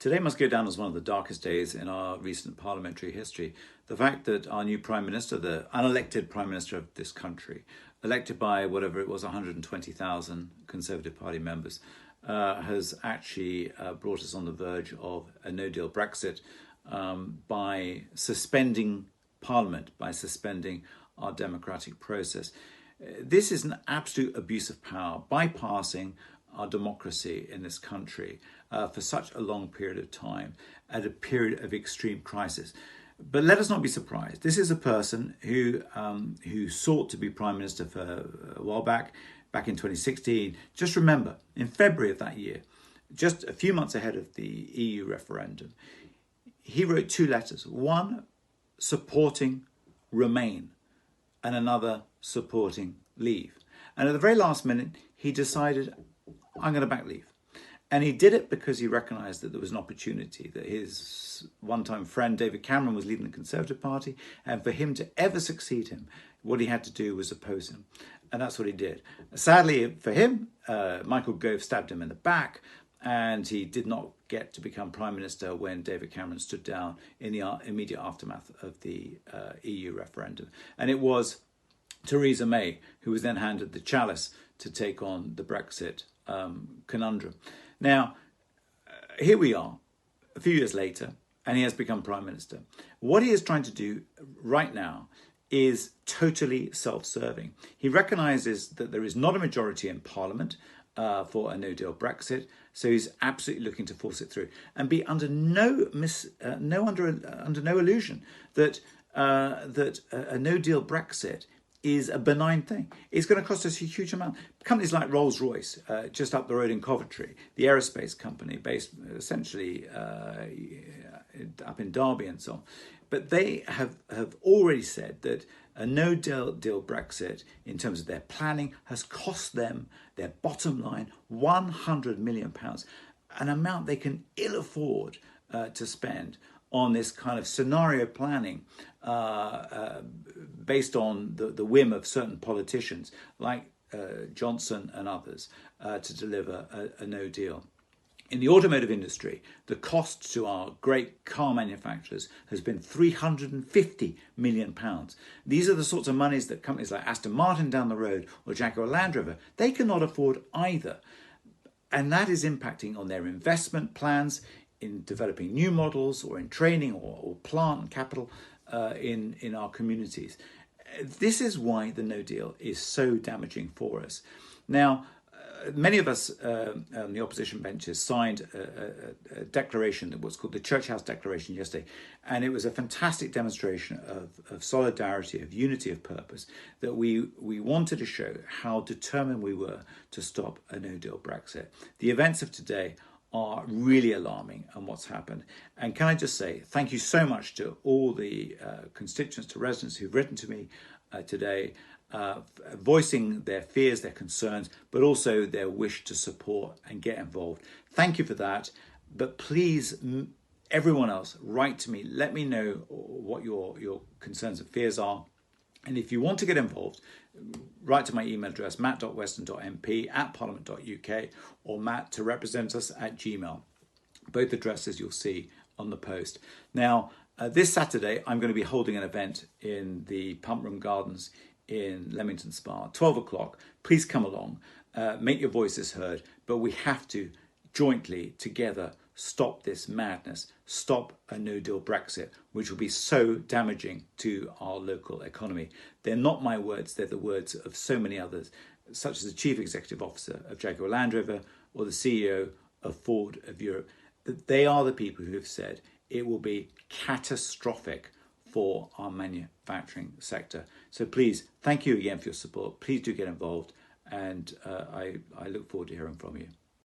Today must go down as one of the darkest days in our recent parliamentary history. The fact that our new Prime Minister, the unelected Prime Minister of this country, elected by whatever it was, 120,000 Conservative Party members, has actually brought us on the verge of a no-deal Brexit by suspending Parliament, by suspending our democratic process. This is an absolute abuse of power, bypassing our democracy in this country for such a long period of time at a period of extreme crisis. But let us not be surprised. This is a person who sought to be Prime Minister for a while back in 2016. Just remember, in February of that year, just a few months ahead of the EU referendum, he wrote two letters, one supporting Remain and another supporting Leave. And at the very last minute, he decided, I'm going to back Leave. And he did it because he recognised that there was an opportunity, that his one-time friend David Cameron was leading the Conservative Party, and for him to ever succeed him, what he had to do was oppose him. And that's what he did. Sadly for him, Michael Gove stabbed him in the back, and he did not get to become Prime Minister when David Cameron stood down in the immediate aftermath of the EU referendum. And it was Theresa May who was then handed the chalice to take on the Brexit conundrum. Now, here we are, a few years later, and he has become Prime Minister. What he is trying to do right now is totally self-serving. He recognises that there is not a majority in Parliament for a no-deal Brexit, so he's absolutely looking to force it through and be under no illusion that a no-deal Brexit is a benign thing. It's going to cost us a huge amount. Companies like Rolls-Royce, just up the road in Coventry, the aerospace company based essentially up in Derby and so on, but they have already said that a no-deal Brexit, in terms of their planning, has cost them, their bottom line, £100 million, an amount they can ill afford to spend on this kind of scenario planning based on the whim of certain politicians like Johnson and others to deliver a no deal. In the automotive industry, the cost to our great car manufacturers has been £350 million. These are the sorts of monies that companies like Aston Martin down the road or Jaguar Land Rover, they cannot afford either. And that is impacting on their investment plans in developing new models or in training or plant and capital in our communities. This is why the no deal is so damaging for us. Now, many of us on the opposition benches signed a declaration that was called the Church House Declaration yesterday, and it was a fantastic demonstration of solidarity, of unity of purpose, that we wanted to show how determined we were to stop a no-deal Brexit. The events of today are really alarming and what's happened. And can I just say thank you so much to all the constituents, to residents who've written to me today, voicing their fears, their concerns, but also their wish to support and get involved. Thank you for that. But please, everyone else, write to me. Let me know what your concerns and fears are. And if you want to get involved, write to my email address, matt.weston.mp@parliament.uk or matt@representus@gmail. Both addresses you'll see on the post. Now, this Saturday, I'm going to be holding an event in the Pump Room Gardens in Leamington Spa, 12 o'clock. Please come along, make your voices heard, but we have to jointly, together, stop this madness, stop a no-deal Brexit, which will be so damaging to our local economy. They're not my words, they're the words of so many others, such as the Chief Executive Officer of Jaguar Land Rover or the CEO of Ford of Europe. They are the people who have said it will be catastrophic for our manufacturing sector. So please, thank you again for your support. Please do get involved, and I look forward to hearing from you.